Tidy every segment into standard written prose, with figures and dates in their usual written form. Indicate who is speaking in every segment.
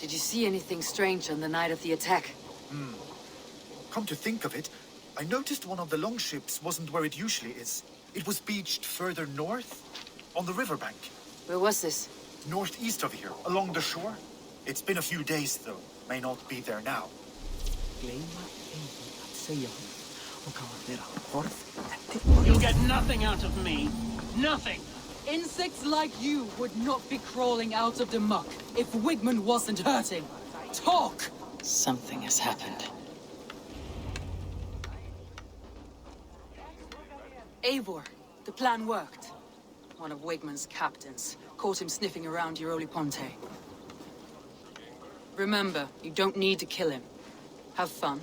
Speaker 1: Did you see anything strange on the night of the attack?
Speaker 2: Come to think of it, I noticed one of the longships wasn't where it usually is. It was beached further north, on the riverbank.
Speaker 1: Where was this?
Speaker 2: Northeast of here, along the shore. It's been a few days, though. May not be there now.
Speaker 3: You'll get nothing out of me. Nothing!
Speaker 4: Insects like you would not be crawling out of the muck if Wigman wasn't hurting. Talk!
Speaker 1: Something has happened.
Speaker 4: Eivor, the plan worked. One of Wigman's captains caught him sniffing around Euroli Ponte. Remember, you don't need to kill him. Have fun.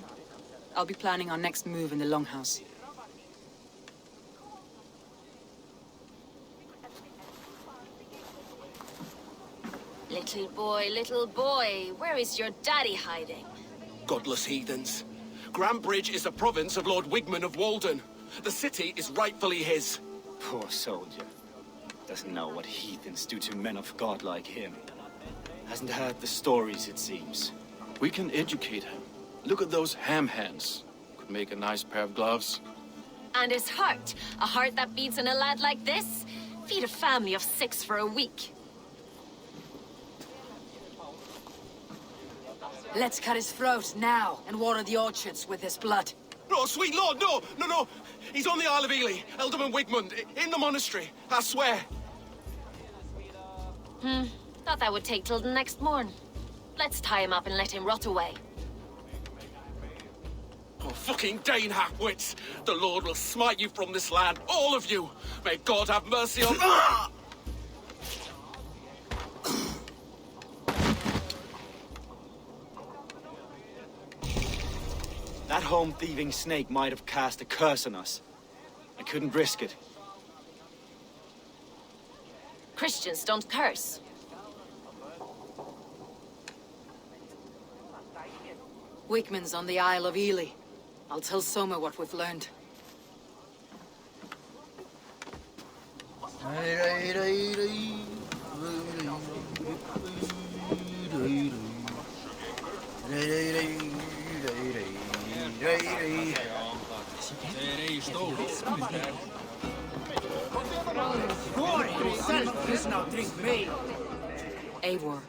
Speaker 4: I'll be planning our next move in the Longhouse.
Speaker 5: Little boy, where is your daddy hiding?
Speaker 6: Godless heathens. Grantebridge is a province of Lord Wigman of Walden. The city is rightfully his.
Speaker 7: Poor soldier. Doesn't know what heathens do to men of God like him. Hasn't heard the stories, it seems.
Speaker 8: We can educate him. Look at those ham hands. Could make a nice pair of gloves.
Speaker 5: And his heart, a heart that beats in a lad like this? Feed a family of 6 for a week.
Speaker 4: Let's cut his throat now and water the orchards with his blood.
Speaker 6: No, sweet lord, no! He's on the Isle of Ely, Ealdorman Wigmund, in the monastery, I swear.
Speaker 5: Thought that would take till the next morn. Let's tie him up and let him rot away.
Speaker 6: Oh, fucking Dane halfwits! The Lord will smite you from this land, all of you! May God have mercy on...
Speaker 7: That home-thieving snake might have cast a curse on us. I couldn't risk it.
Speaker 5: Christians don't curse.
Speaker 4: Wigman's on the Isle of Ely. I'll tell Soma what we've learned. Eivor,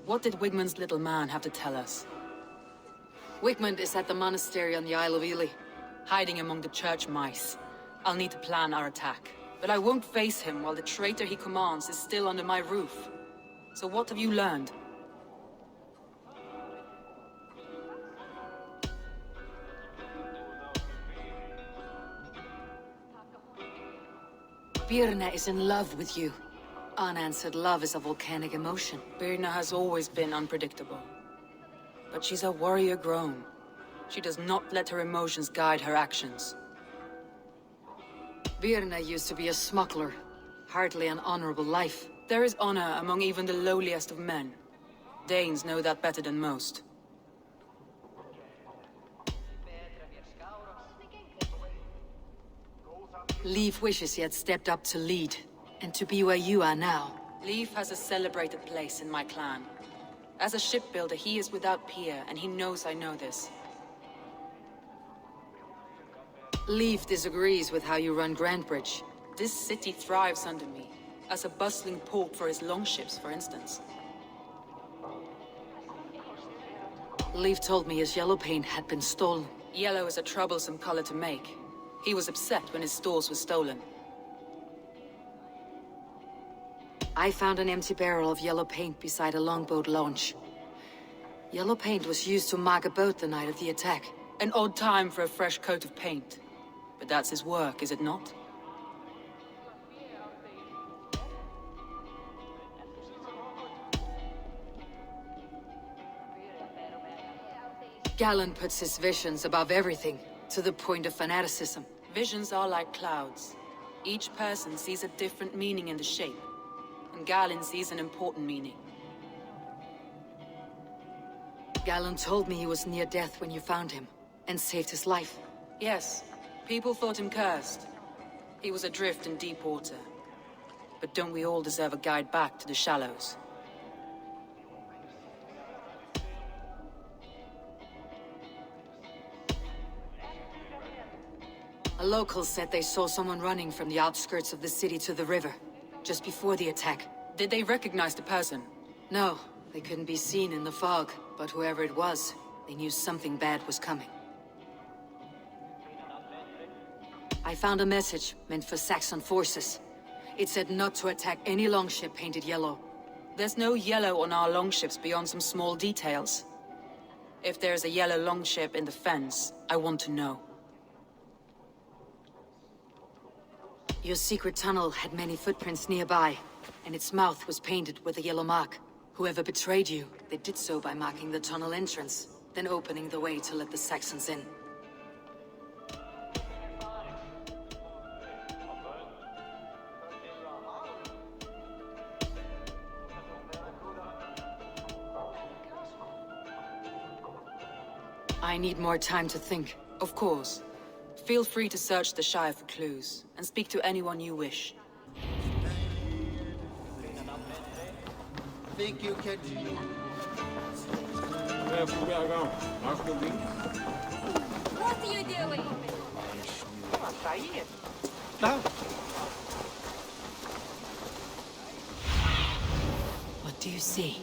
Speaker 4: what did Wigman's little man have to tell us? Wigman is at the monastery on the Isle of Ely, hiding among the church mice. I'll need to plan our attack, but I won't face him while the traitor he commands is still under my roof. So what have you learned? Birna is in love with you. Unanswered love is a volcanic emotion. Birna has always been unpredictable. But she's a warrior grown. She does not let her emotions guide her actions. Birna used to be a smuggler. Hardly an honorable life. There is honor among even the lowliest of men. Danes know that better than most. Leif wishes he had stepped up to lead, and to be where you are now. Leif has a celebrated place in my clan. As a shipbuilder, he is without peer, and he knows I know this. Leif disagrees with how you run Grantebridge. This city thrives under me, as a bustling port for his longships, for instance. Leif told me his yellow paint had been stolen. Yellow is a troublesome color to make. He was upset when his stores were stolen. I found an empty barrel of yellow paint beside a longboat launch. Yellow paint was used to mark a boat the night of the attack. An odd time for a fresh coat of paint. But that's his work, is it not? Galen puts his visions above everything, to the point of fanaticism. Visions are like clouds. Each person sees a different meaning in the shape, and Galen sees an important meaning. Galen told me he was near death when you found him, and saved his life. Yes, people thought him cursed. He was adrift in deep water. But don't we all deserve a guide back to the shallows? A local said they saw someone running from the outskirts of the city to the river, just before the attack. Did they recognize the person? No, they couldn't be seen in the fog, but whoever it was, they knew something bad was coming. I found a message meant for Saxon forces. It said not to attack any longship painted yellow. There's no yellow on our longships beyond some small details. If there's a yellow longship in the fence, I want to know. Your secret tunnel had many footprints nearby, and its mouth was painted with a yellow mark. Whoever betrayed you, they did so by marking the tunnel entrance, then opening the way to let the Saxons in. I need more time to think. Of course. Feel free to search the Shire for clues, and speak to anyone you wish.
Speaker 9: Think you can...
Speaker 5: What are you doing?
Speaker 4: What do you see?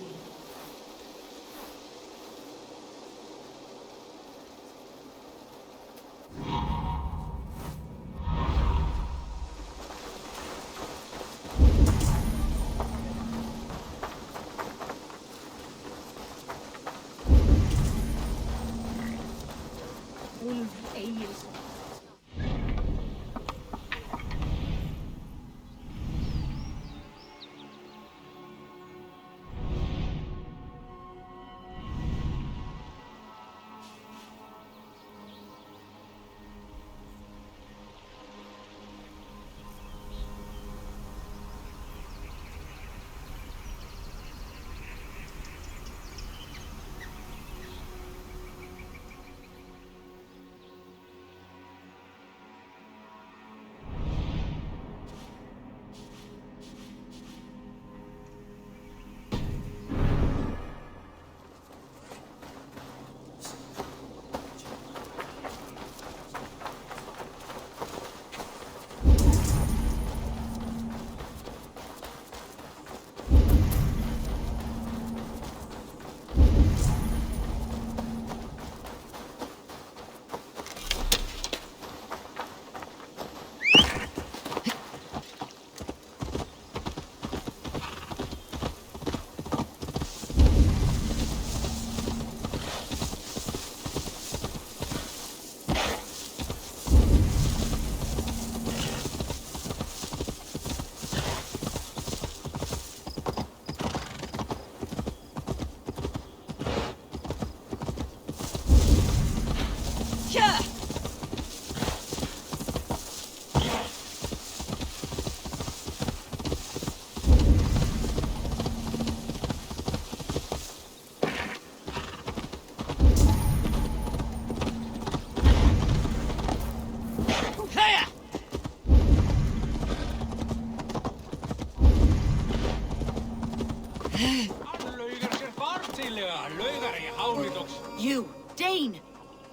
Speaker 5: You, Dane!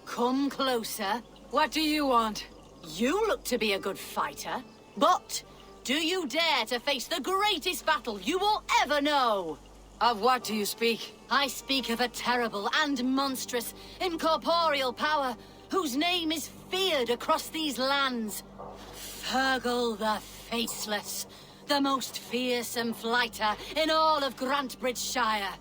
Speaker 5: Come closer.
Speaker 4: What do you want?
Speaker 5: You look to be a good fighter, but do you dare to face the greatest battle you will ever know?
Speaker 4: Of what do you speak?
Speaker 5: I speak of a terrible and monstrous incorporeal power whose name is feared across these lands. Fergal the Faceless, the most fearsome fighter in all of GRENTERBRIDЖШIRE.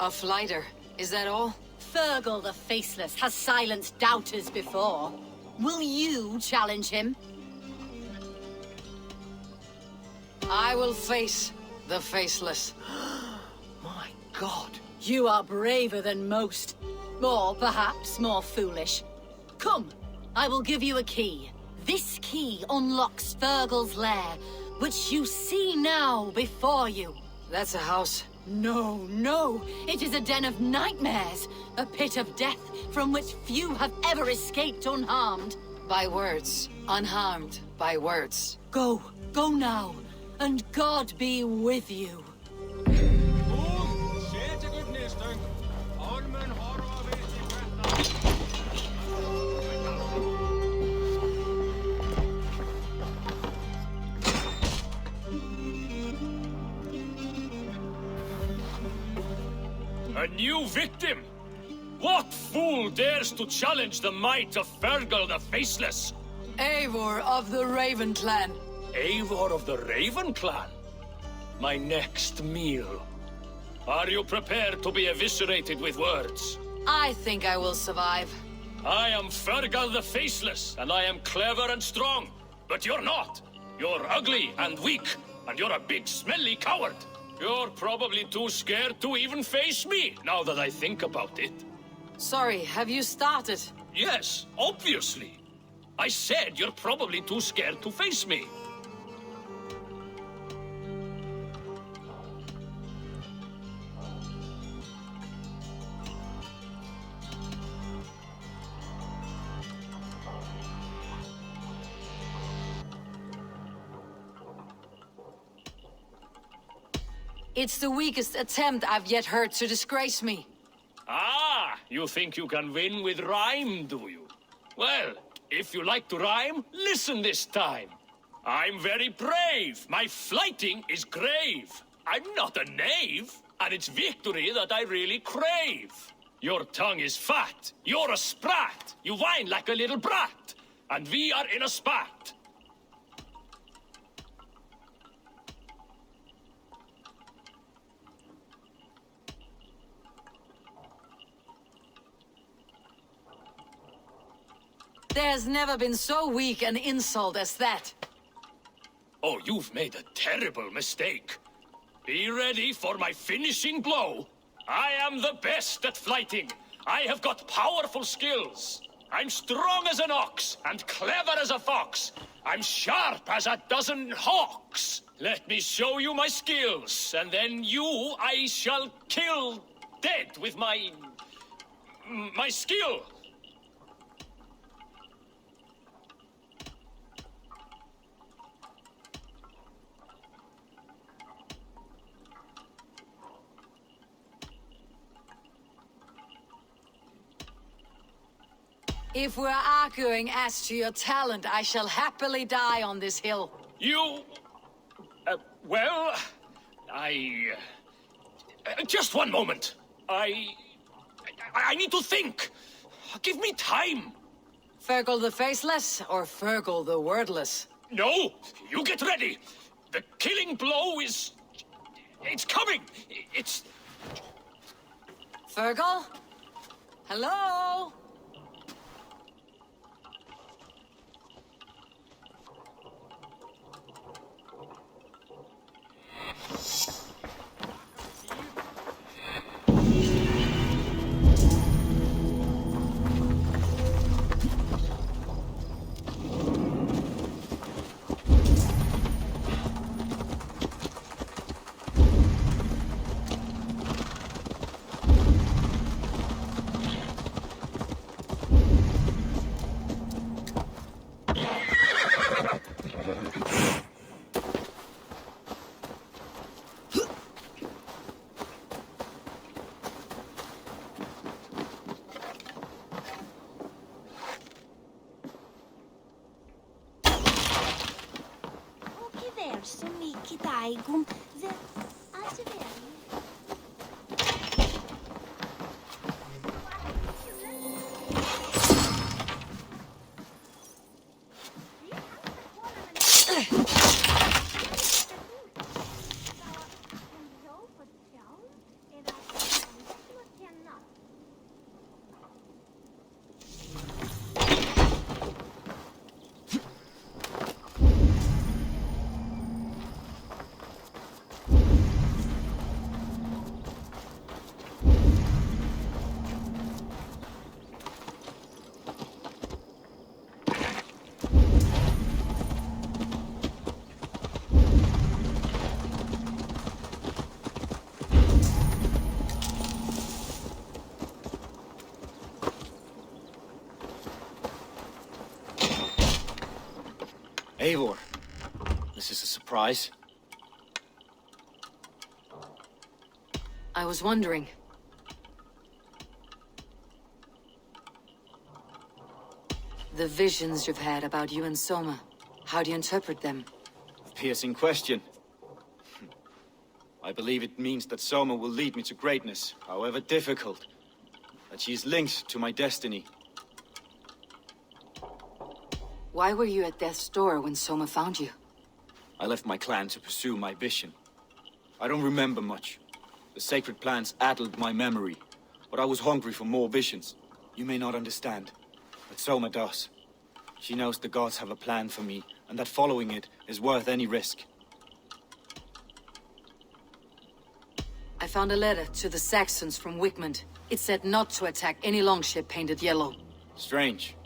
Speaker 4: A flighter, is that all?
Speaker 5: Fergal the Faceless has silenced doubters before. Will you challenge him?
Speaker 4: I will face the Faceless.
Speaker 9: My God.
Speaker 5: You are braver than most. Or perhaps more foolish. Come, I will give you a key. This key unlocks Fergal's lair, which you see now before you.
Speaker 4: That's a house.
Speaker 5: No, no. It is a den of nightmares. A pit of death from which few have ever escaped unharmed.
Speaker 4: By words. Unharmed by words.
Speaker 5: Go. Go now. And God be with you.
Speaker 10: A new victim? What fool dares to challenge the might of Fergal the Faceless?
Speaker 4: Eivor of the Raven Clan.
Speaker 10: Eivor of the Raven Clan? My next meal. Are you prepared to be eviscerated with words?
Speaker 4: I think I will survive.
Speaker 10: I am Fergal the Faceless, and I am clever and strong. But you're not. You're ugly and weak, and you're a big smelly coward. You're probably too scared to even face me, now that I think about it.
Speaker 4: Sorry, have you started?
Speaker 10: Yes, obviously. I said you're probably too scared to face me.
Speaker 4: It's the weakest attempt I've yet heard to disgrace me.
Speaker 10: Ah, you think you can win with rhyme, do you? Well, if you like to rhyme, listen this time. I'm very brave. My flighting is grave. I'm not a knave, and it's victory that I really crave. Your tongue is fat. You're a sprat. You whine like a little brat. And we are in a spat.
Speaker 4: There's never been so weak an insult as that.
Speaker 10: Oh, you've made a terrible mistake. Be ready for my finishing blow. I am the best at flighting. I have got powerful skills. I'm strong as an ox and clever as a fox. I'm sharp as a dozen hawks. Let me show you my skills, and then you I shall kill dead with my skill.
Speaker 4: If we're arguing as to your talent, I shall happily die on this hill.
Speaker 10: You... well... just one moment. I need to think. Give me time.
Speaker 4: Fergal the Faceless or Fergal the Wordless?
Speaker 10: No, you get ready. The killing blow is... it's coming. It's...
Speaker 4: Fergal? Hello?
Speaker 11: Så mycket daigum.
Speaker 7: Eivor, this is a surprise.
Speaker 4: I was wondering. The visions you've had about you and Soma, how do you interpret them?
Speaker 7: Piercing question. I believe it means that Soma will lead me to greatness, however difficult. That she is linked to my destiny.
Speaker 4: Why were you at death's door when Soma found you?
Speaker 7: I left my clan to pursue my vision. I don't remember much. The sacred plants addled my memory, but I was hungry for more visions. You may not understand, but Soma does. She knows the gods have a plan for me, and that following it is worth any risk.
Speaker 4: I found a letter to the Saxons from Wigmund. It said not to attack any longship painted yellow.
Speaker 7: Strange.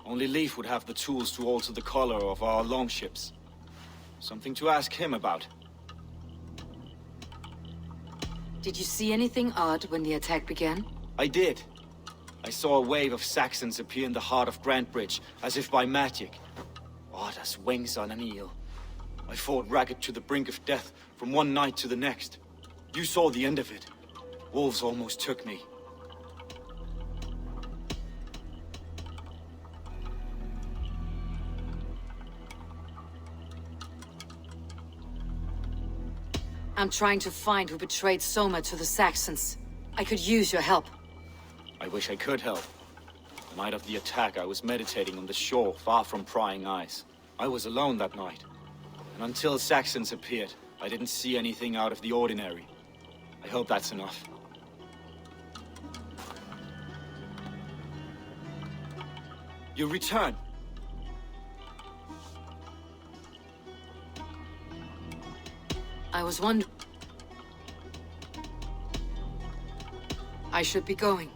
Speaker 7: Only Leif would have the tools to alter the color of our longships. Something to ask him about.
Speaker 4: Did you see anything odd when the attack began?
Speaker 7: I did. I saw a wave of Saxons appear in the heart of GRENTERBRIDЖ, as if by magic. Odd as wings on an eel. I fought ragged to the brink of death from one night to the next. You saw the end of it. Wolves almost took me.
Speaker 4: I'm trying to find who betrayed Soma to the Saxons. I could use your help.
Speaker 7: I wish I could help. The night of the attack, I was meditating on the shore, far from prying eyes. I was alone that night. And until Saxons appeared, I didn't see anything out of the ordinary. I hope that's enough. You return.
Speaker 4: I was wondering... I should be going.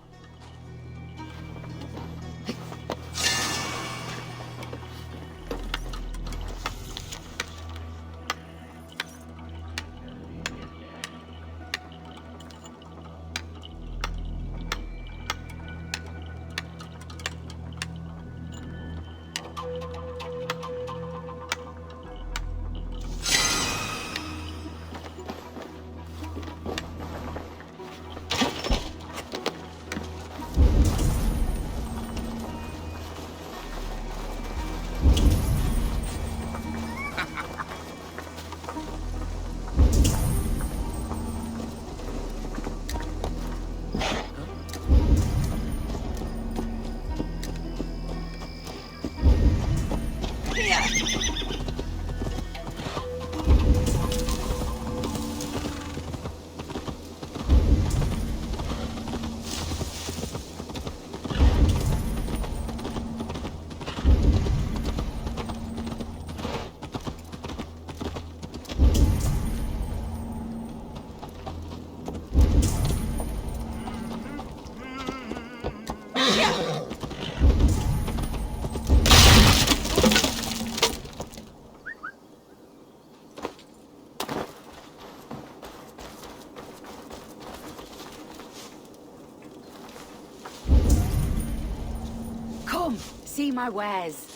Speaker 4: See my wares.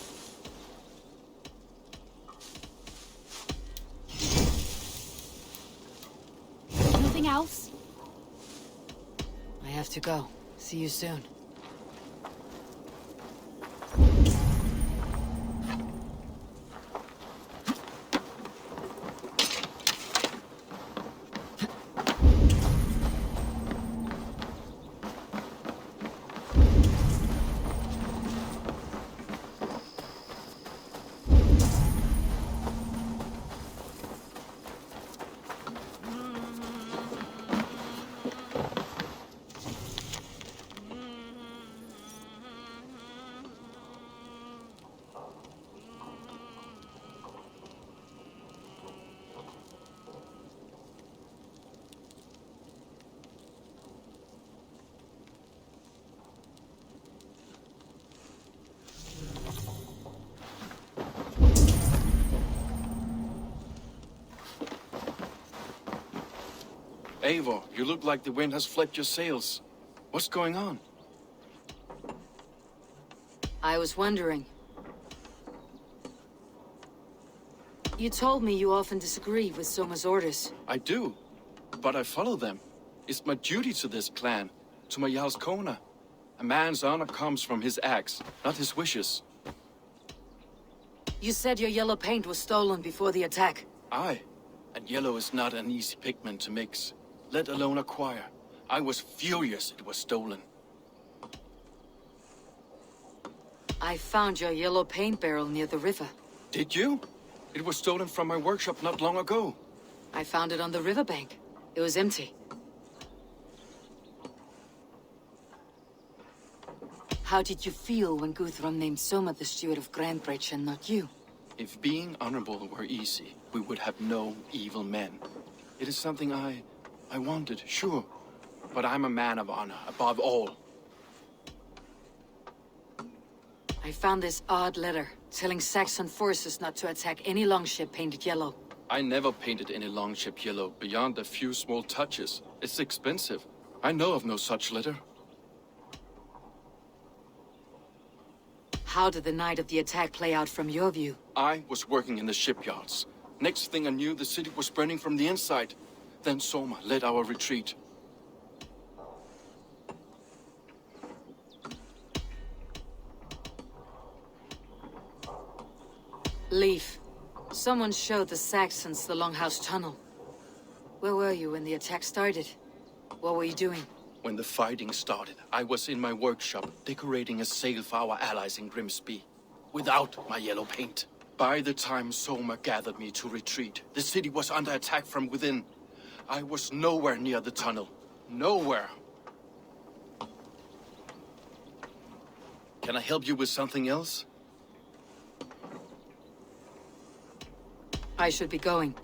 Speaker 5: Nothing else?
Speaker 4: I have to go. See you soon.
Speaker 8: Eivor, you look like the wind has flipped your sails. What's going on?
Speaker 4: I was wondering. You told me you often disagree with Soma's orders.
Speaker 8: I do, but I follow them. It's my duty to this clan, to my Jarl's Kona. A man's honor comes from his acts, not his wishes.
Speaker 4: You said your yellow paint was stolen before the attack.
Speaker 8: Aye, And yellow is not an easy pigment to mix, let alone acquire. I was furious it was stolen.
Speaker 4: I found your yellow paint barrel near the river.
Speaker 8: Did you? It was stolen from my workshop not long ago.
Speaker 4: I found it on the riverbank. It was empty. How did you feel when Guthrum named Soma the steward of GRENTERBRIDЖ and not you?
Speaker 8: If being honorable were easy, we would have no evil men. It is something I wanted, sure. But I'm a man of honor, above all.
Speaker 4: I found this odd letter, telling Saxon forces not to attack any longship painted yellow.
Speaker 8: I never painted any longship yellow, beyond a few small touches. It's expensive. I know of no such letter.
Speaker 4: How did the night of the attack play out from your view?
Speaker 8: I was working in the shipyards. Next thing I knew, the city was burning from the inside. Then Soma led our retreat.
Speaker 4: Leaf. Someone showed the Saxons the Longhouse Tunnel. Where were you when the attack started? What were you doing?
Speaker 8: When the fighting started, I was in my workshop, decorating a sail for our allies in Grimsby. Without my yellow paint. By the time Soma gathered me to retreat, the city was under attack from within. I was nowhere near the tunnel. Nowhere. Can I help you with something else?
Speaker 4: I should be going.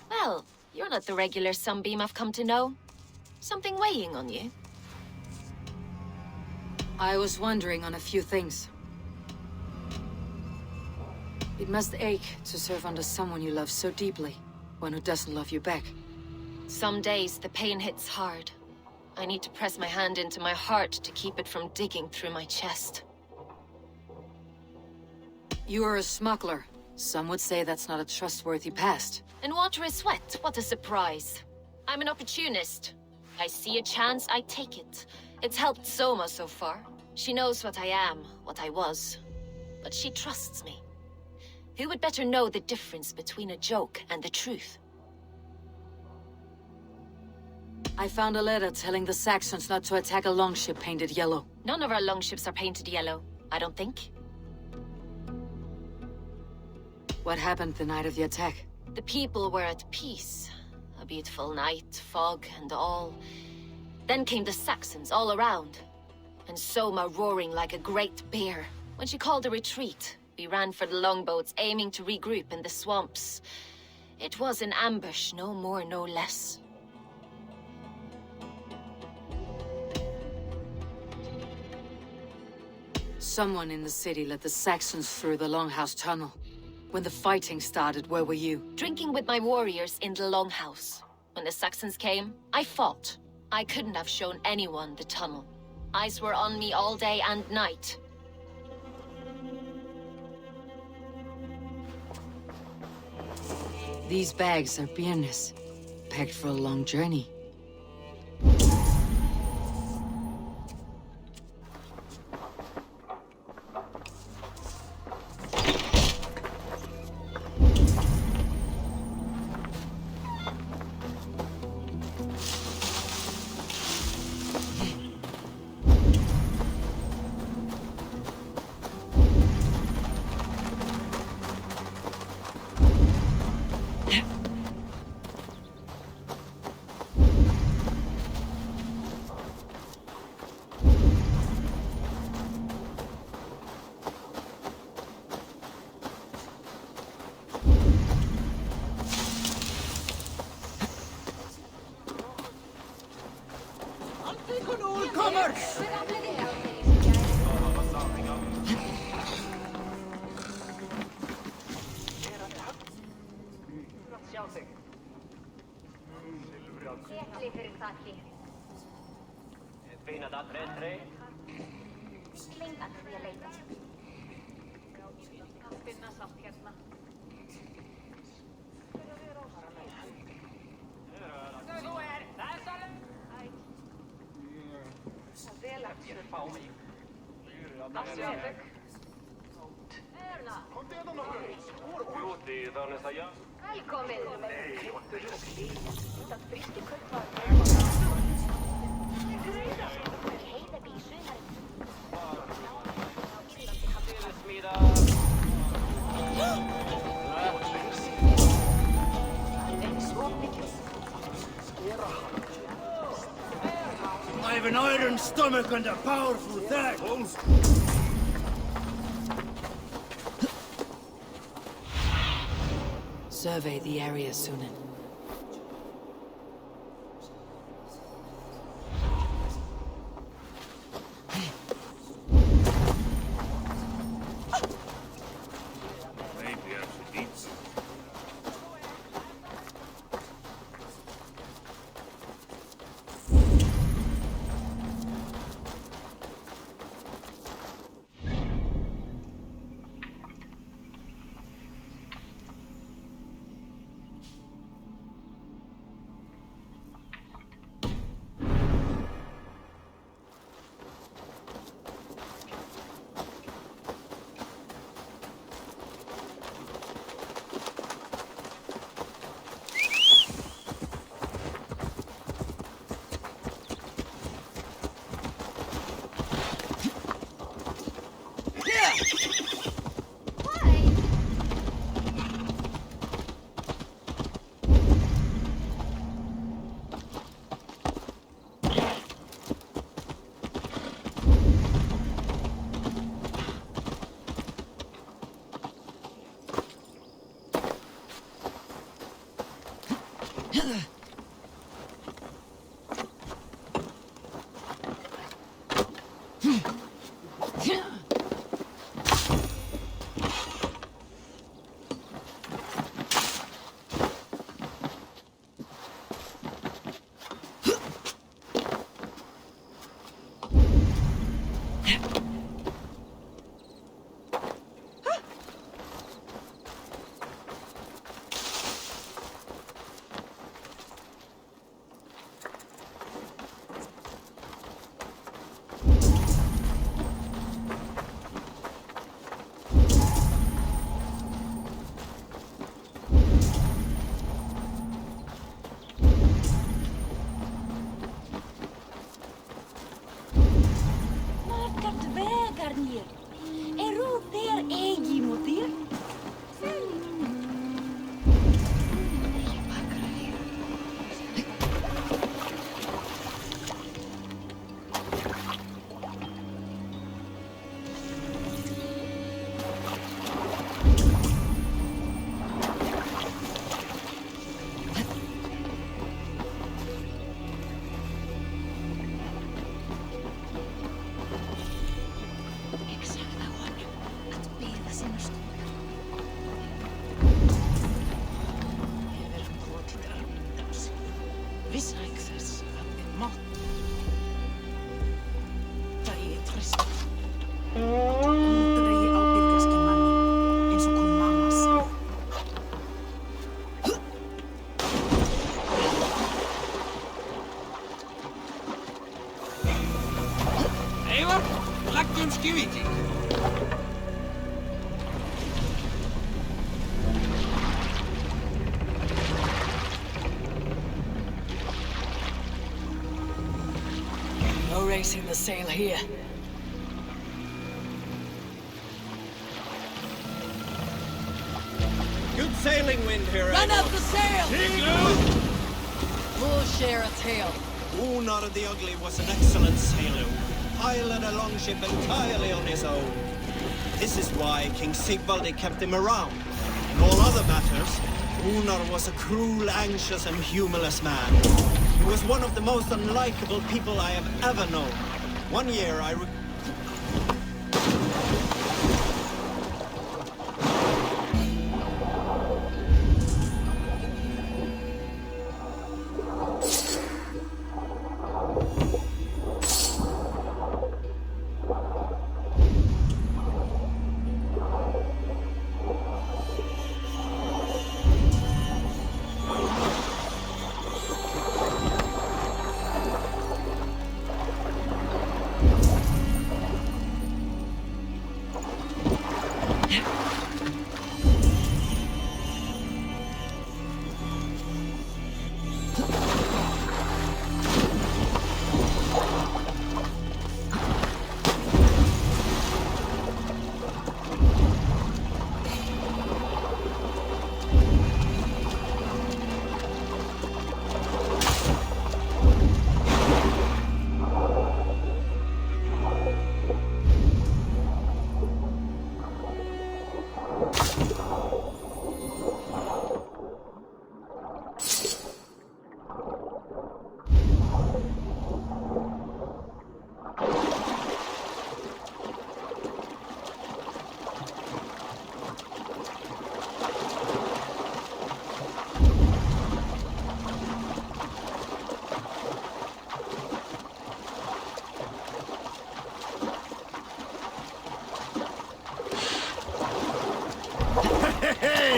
Speaker 11: Well, you're not the regular sunbeam I've come to know. Something weighing on you?
Speaker 4: I was wondering on a few things. It must ache to serve under someone you love so deeply, one who doesn't love you back.
Speaker 11: Some days the pain hits hard. I need to press my hand into my heart to keep it from digging through my chest.
Speaker 4: You are a smuggler. Some would say that's not a trustworthy past.
Speaker 11: And water is sweat, what a surprise. I'm an opportunist. I see a chance, I take it. It's helped Soma so far. She knows what I am, what I was. But she trusts me. Who would better know the difference between a joke and the truth?
Speaker 4: I found a letter telling the Saxons not to attack a longship painted yellow.
Speaker 11: None of our longships are painted yellow, I don't think.
Speaker 4: What happened the night of the attack?
Speaker 11: The people were at peace. A beautiful night, fog and all. Then came the Saxons all around. And Soma roaring like a great bear. When she called a retreat, we ran for the longboats, aiming to regroup in the swamps. It was an ambush, no more, no less.
Speaker 4: Someone in the city let the Saxons through the Longhouse Tunnel. When the fighting started, where were you?
Speaker 11: Drinking with my warriors in the Longhouse. When the Saxons came, I fought. I couldn't have shown anyone the tunnel. Eyes were on me all day and night.
Speaker 4: These bags are beerness, packed for a long journey.
Speaker 9: I have an iron stomach and a powerful attack. Holmes.
Speaker 4: Survey the area, Sunan.
Speaker 9: Maybe I should eat some.
Speaker 3: ЕЙВОR, лактинский викинг.
Speaker 4: No raising the sail here.
Speaker 9: Good sailing wind here,
Speaker 4: Run
Speaker 9: Eivor.
Speaker 4: up the sail! We'll share a tail.
Speaker 9: Gunnar the Ugly was an excellent sailor, piloted a longship entirely on his own. This is why King Sigvaldi kept him around. In all other matters, Gunnar was a cruel, anxious, and humorless man. He was one of the most unlikable people I have ever known. One year I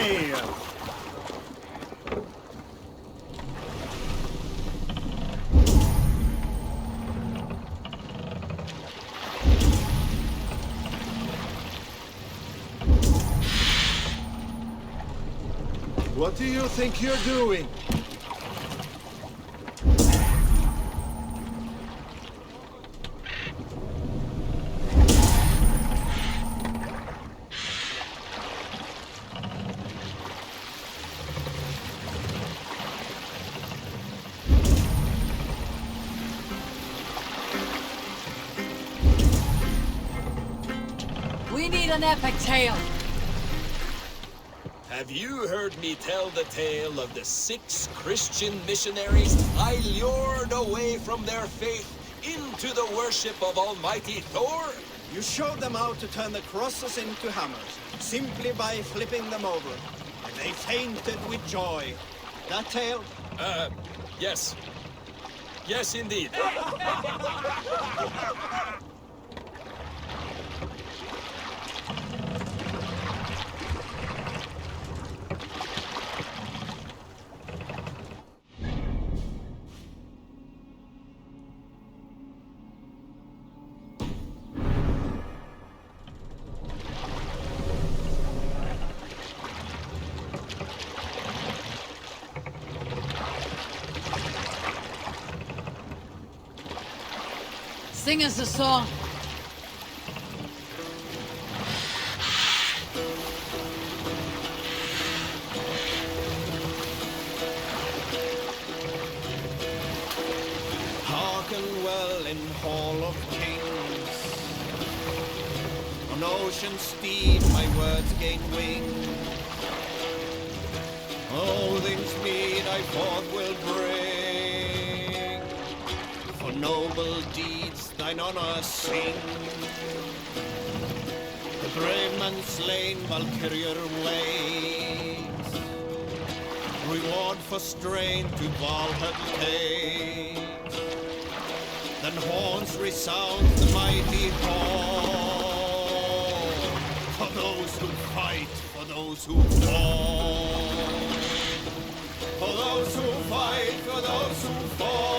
Speaker 9: way!
Speaker 12: What do you think you're doing?
Speaker 4: We need an epic tale.
Speaker 10: Have you heard me tell the tale of the 6 Christian missionaries I lured away from their faith into the worship of Almighty Thor?
Speaker 9: You showed them how to turn the crosses into hammers, simply by flipping them over. And they fainted with joy. That tale?
Speaker 10: Yes. Yes, indeed.
Speaker 4: Sing us a song.
Speaker 9: Hearken well in Hall of Kings. On ocean steed my words gain wing. Odin's mead I forth will bring. For noble deeds thine honor sing. The brave man slain Valkyrier waits. Reward for strain to Valhalla takes. Then horns resound the mighty horn. For those who fight, for those who fall. For those who fight, for those who fall.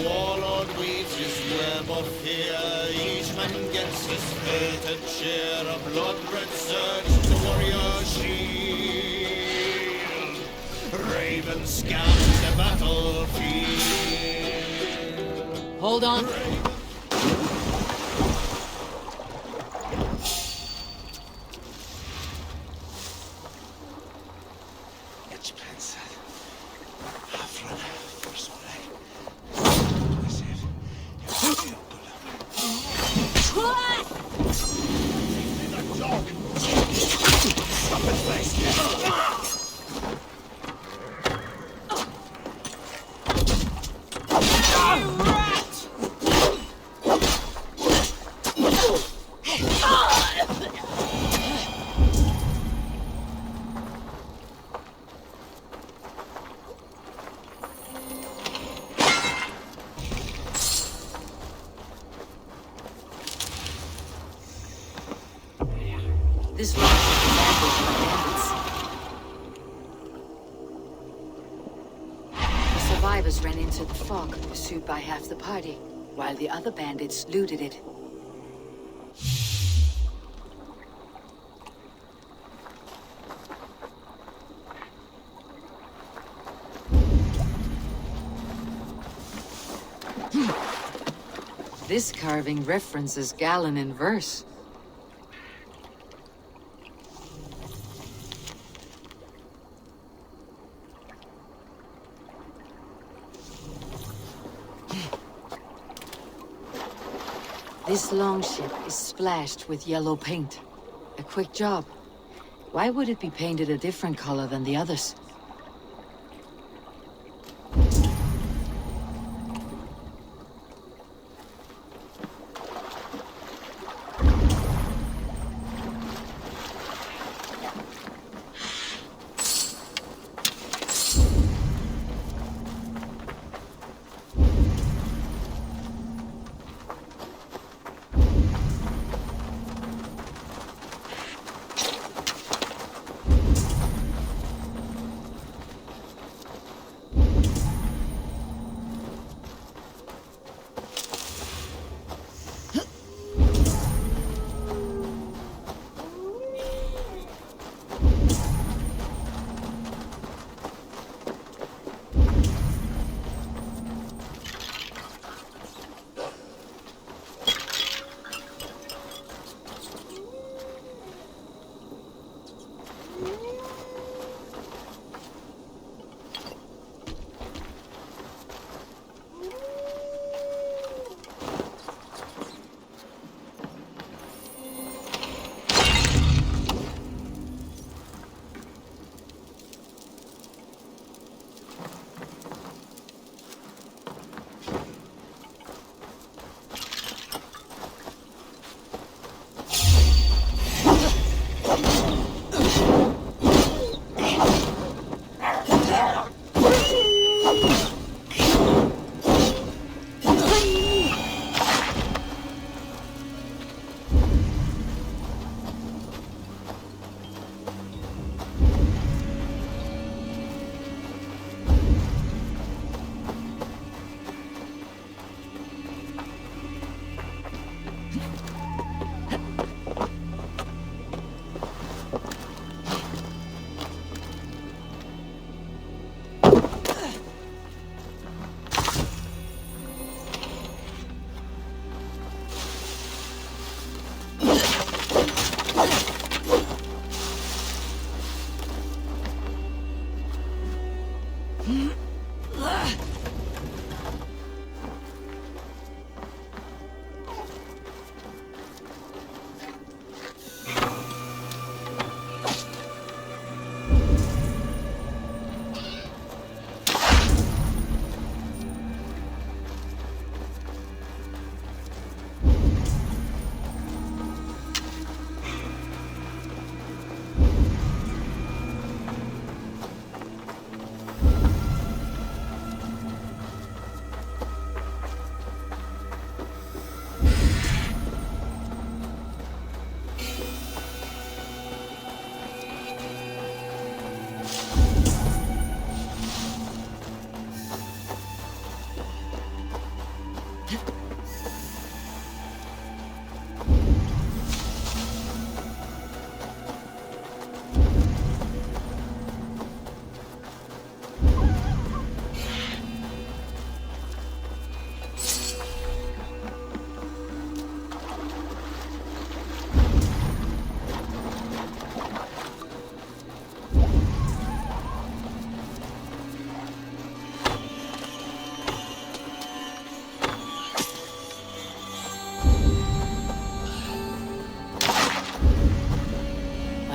Speaker 9: Warlord weaves his web of fear. Each man gets his fated share of blood-red surge to warrior shield. Raven scan the battlefield.
Speaker 4: Hold on. This rock is ambushed by bandits. The survivors ran into the fog, pursued by half the party, while the other bandits looted it. This carving references Galen in verse. This longship is splashed with yellow paint. A quick job. Why would it be painted a different color than the others?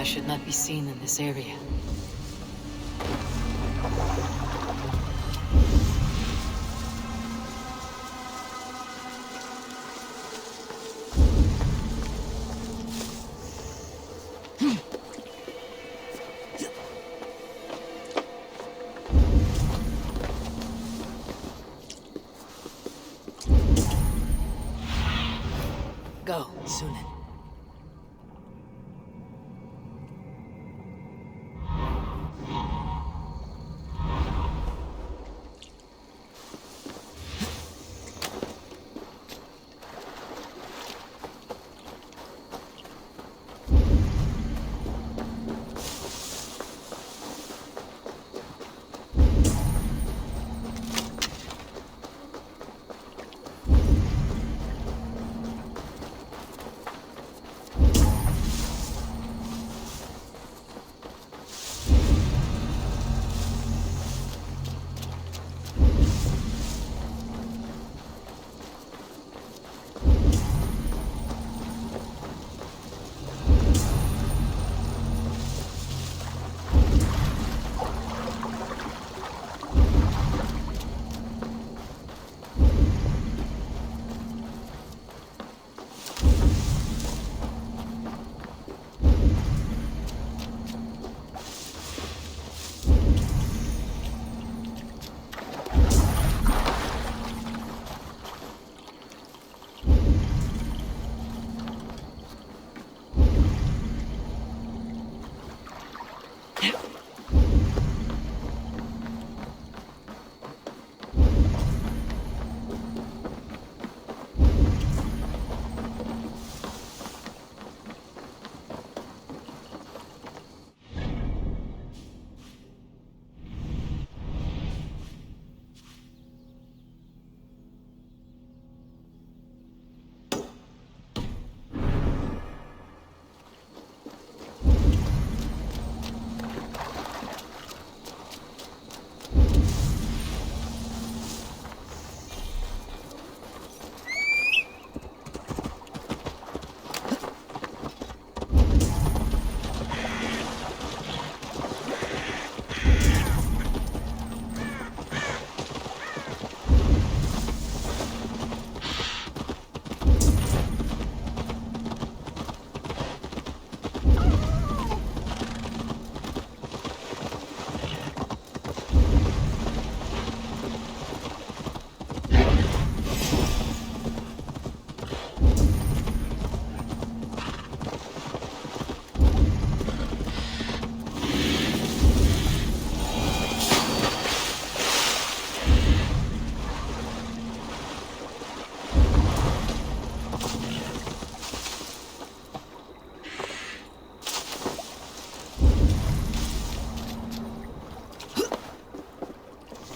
Speaker 1: should not be seen in this area. Go, Sunan.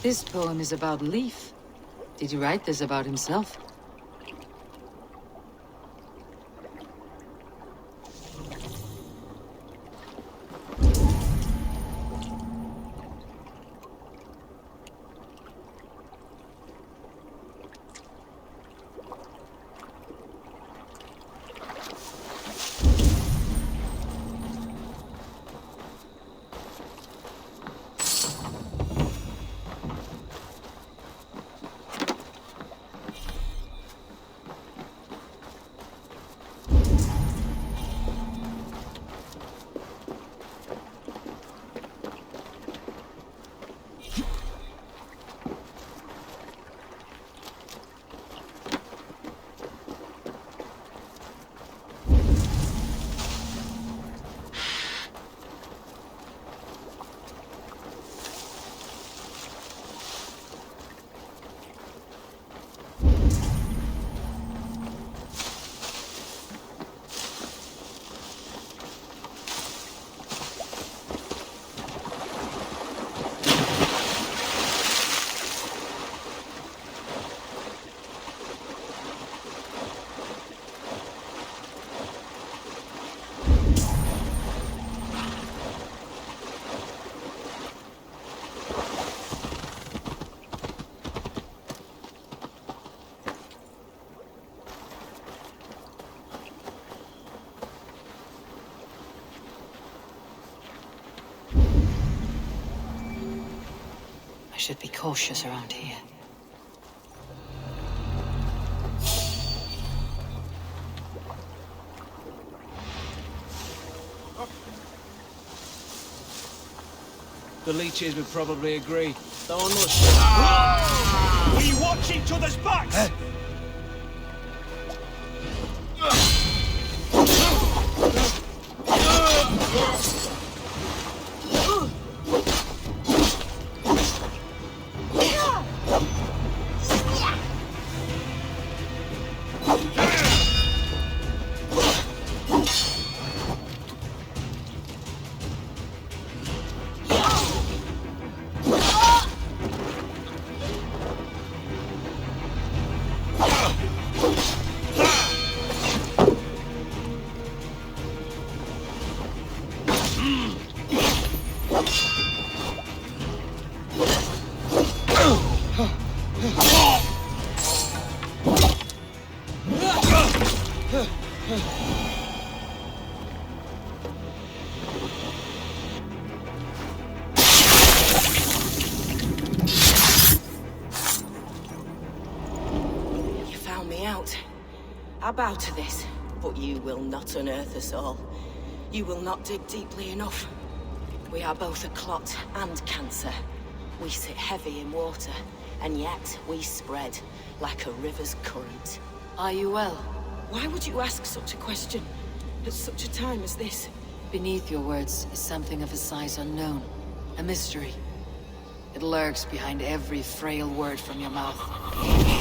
Speaker 1: This poem is about Leaf. Did he write this about himself? should be cautious around here.
Speaker 9: The leeches would probably agree. Though I'm not sure.
Speaker 3: We watch each other's backs!
Speaker 13: I bow to this, but you will not unearth us all. You will not dig deeply enough. We are both a clot and cancer. We sit heavy in water, and yet we spread like a river's current.
Speaker 4: Are you well?
Speaker 13: Why would you ask such a question at such a time as this?
Speaker 4: Beneath your words is something of a size unknown. A mystery. It lurks behind every frail word from your mouth.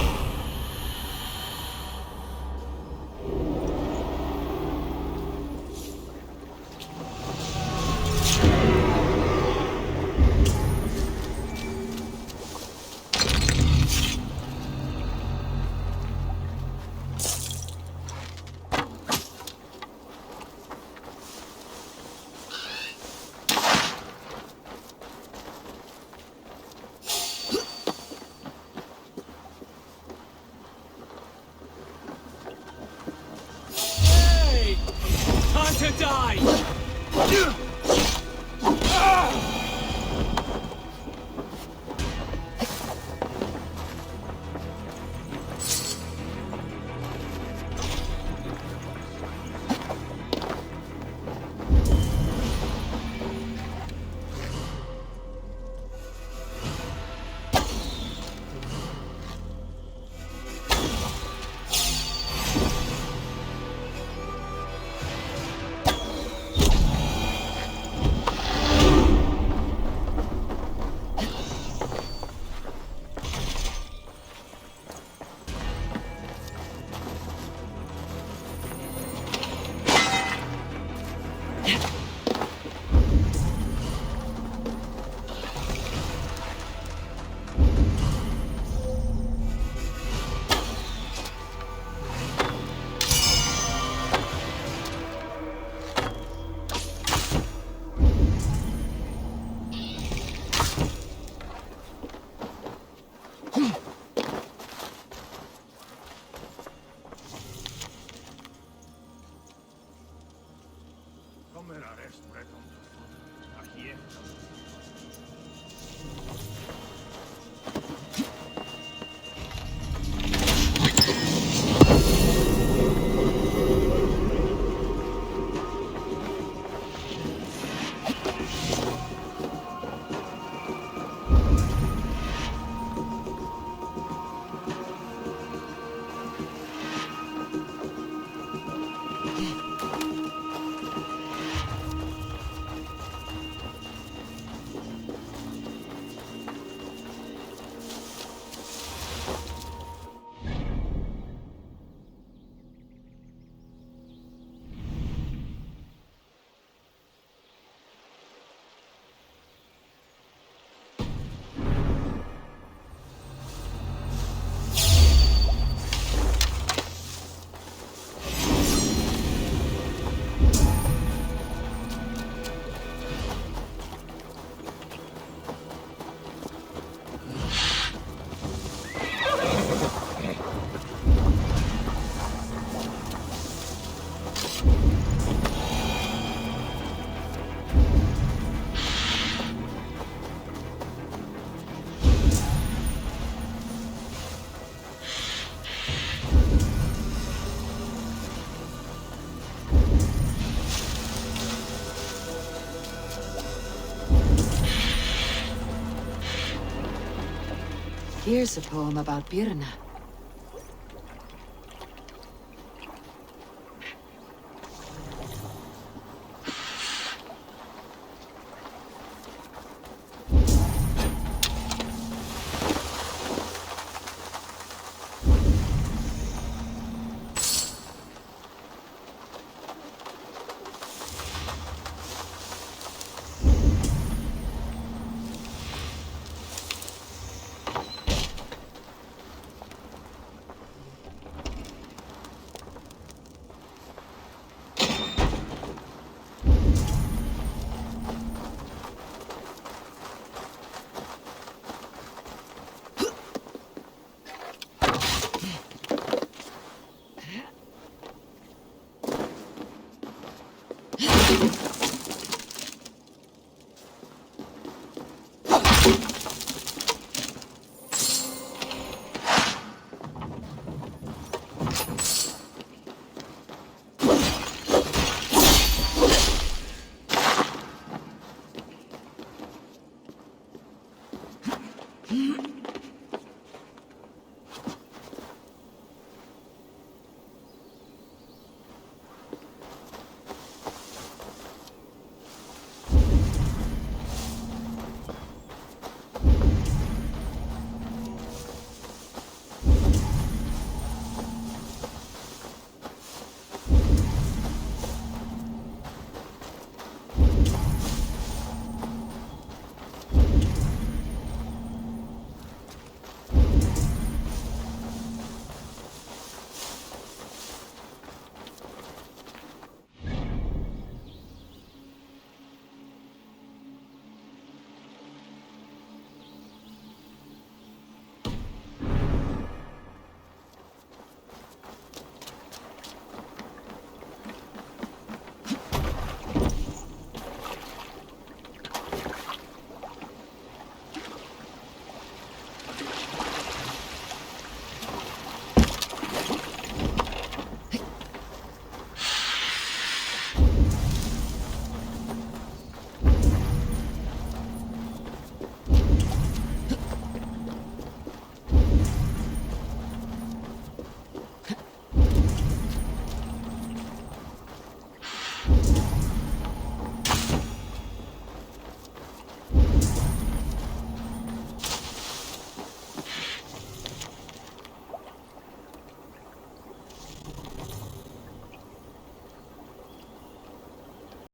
Speaker 1: Here's a poem about Birna.